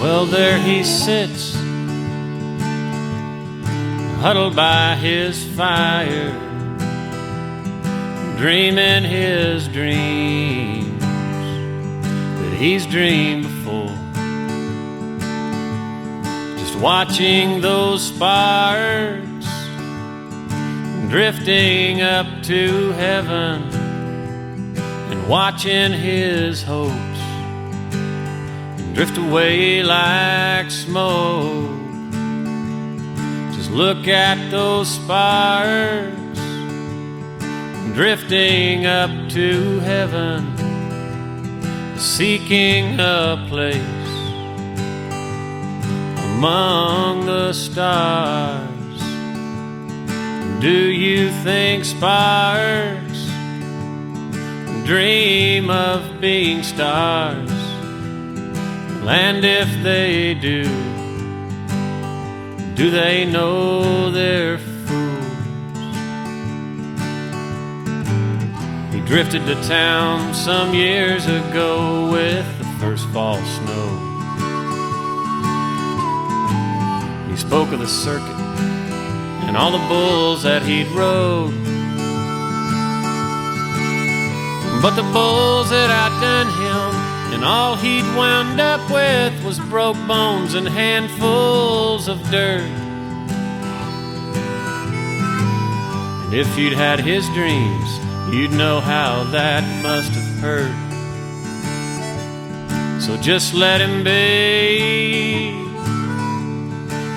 Well, there he sits, huddled by his fire, dreaming his dreams that he's dreamed before. Just watching those sparks drifting up to heaven, and watching his hopes drift away like smoke. Just look at those sparks drifting up to heaven, seeking a place among the stars. Do you think sparks dream of being stars? And if they do they know they're fools? He drifted to town some years ago with the first fall snow. He spoke of the circuit and all the bulls that he'd rode, but the bulls that outdone him, and all he'd wound up with was broke bones and handfuls of dirt. And if you'd had his dreams, you'd know how that must have hurt. So just let him be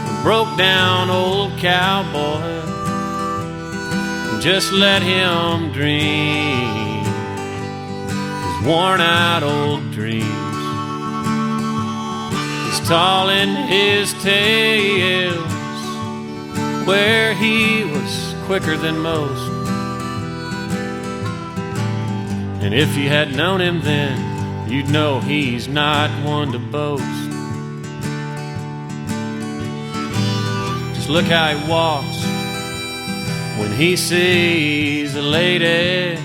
a broke down old cowboy. Just let him dream worn out old dreams. He's tall in his tales, where he was quicker than most. And if you had known him then, you'd know he's not one to boast. Just look how he walks when he sees a lady.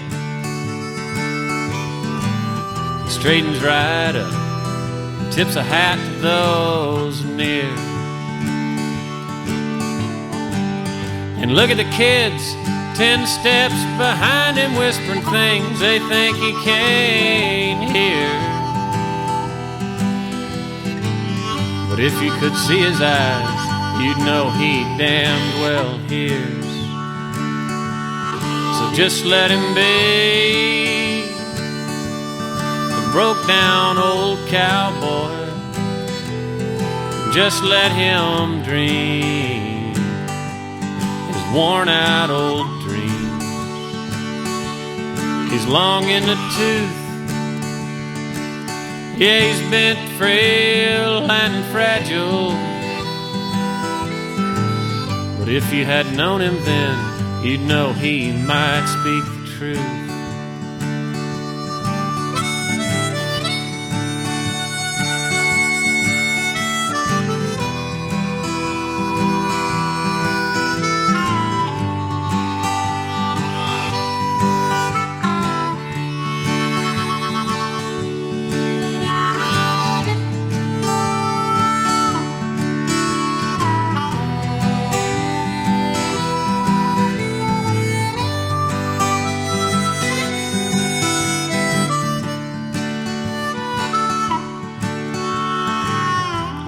Straightens right up, tips a hat to those near. And look at the kids 10 steps behind him, whispering things they think he can't hear. But if you could see his eyes, you'd know he damned well hears. So just let him be broke down old cowboy. Just let him dream his worn out old dreams. He's long in the tooth, yeah, he's bent, frail and fragile. But if you had known him then, you'd know he might speak the truth.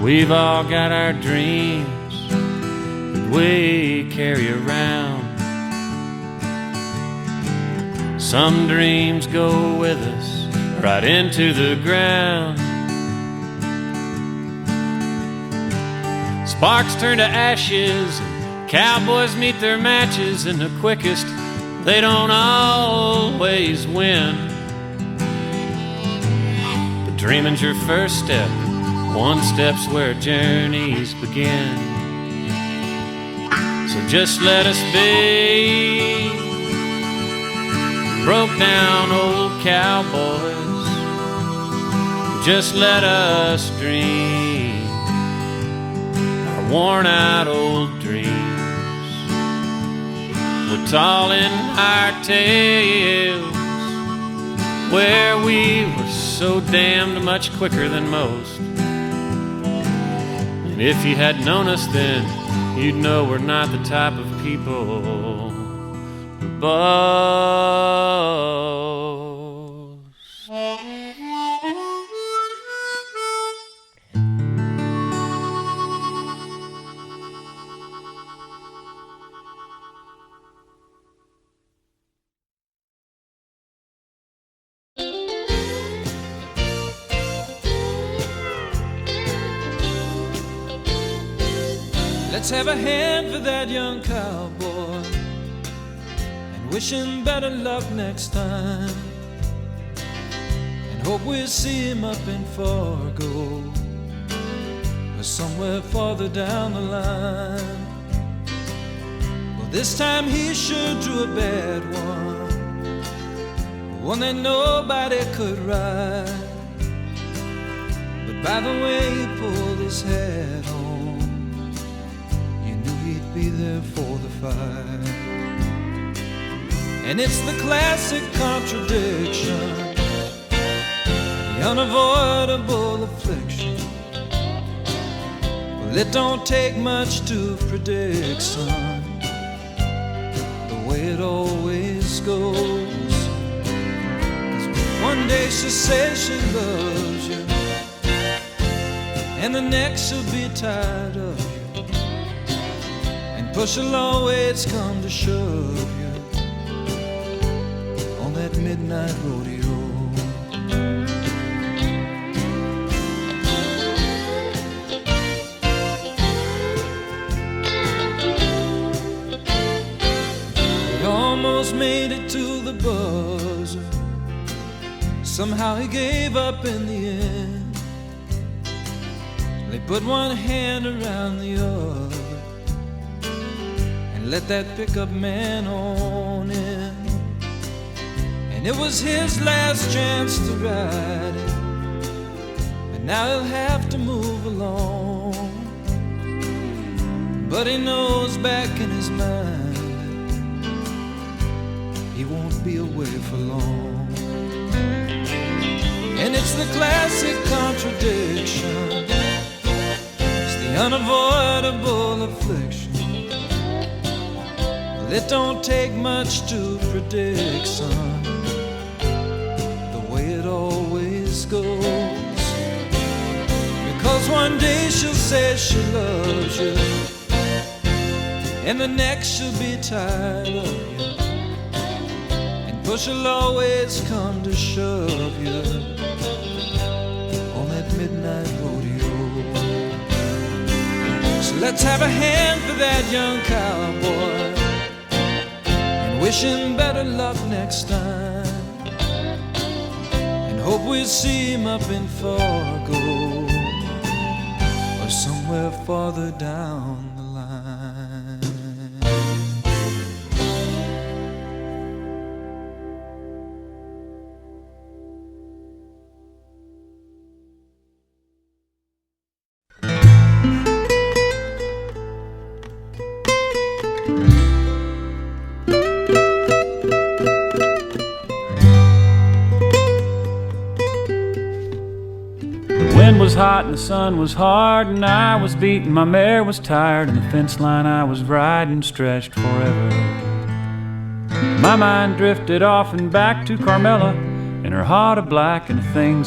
We've all got our dreams that we carry around. Some dreams go with us right into the ground. Sparks turn to ashes, and cowboys meet their matches, and the quickest, they don't always win. But dreaming's your first step. One step's where journeys begin. So just let us be broke down old cowboys. Just let us dream our worn out old dreams. We're tall in our tales, where we were so damned much quicker than most. And if you had known us then, you'd know we're not the type of people who boast. Let's have a hand for that young cowboy and wish him better luck next time, and hope we'll see him up in Fargo or somewhere farther down the line. Well, this time he sure drew a bad one that nobody could ride. But by the way he pulled his hat on, he'd be there for the fight. And it's the classic contradiction, the unavoidable affliction. Well, it don't take much to predict, son, the way it always goes. 'Cause one day she'll say she loves you, and the next she'll be tired of you. Push will always come to shove you on that midnight rodeo. He almost made it to the buzzer. Somehow he gave up in the end. They put one hand around the other, let that pickup man on in. And it was his last chance to ride it, and now he'll have to move along. But he knows back in his mind he won't be away for long. And it's the classic contradiction, it's the unavoidable affliction. It don't take much to predict, son, the way it always goes. Because one day she'll say she loves you, and the next she'll be tired of you, and push will always come to shove you on that midnight rodeo. So let's have a hand for that young cowboy, wish him better luck next time, and hope we'll see him up in Fargo or somewhere farther down the line. The wind was hot and the sun was hard, and I was beaten, my mare was tired, and the fence line I was riding stretched forever. My mind drifted off and back to Carmela, and her heart of black and the things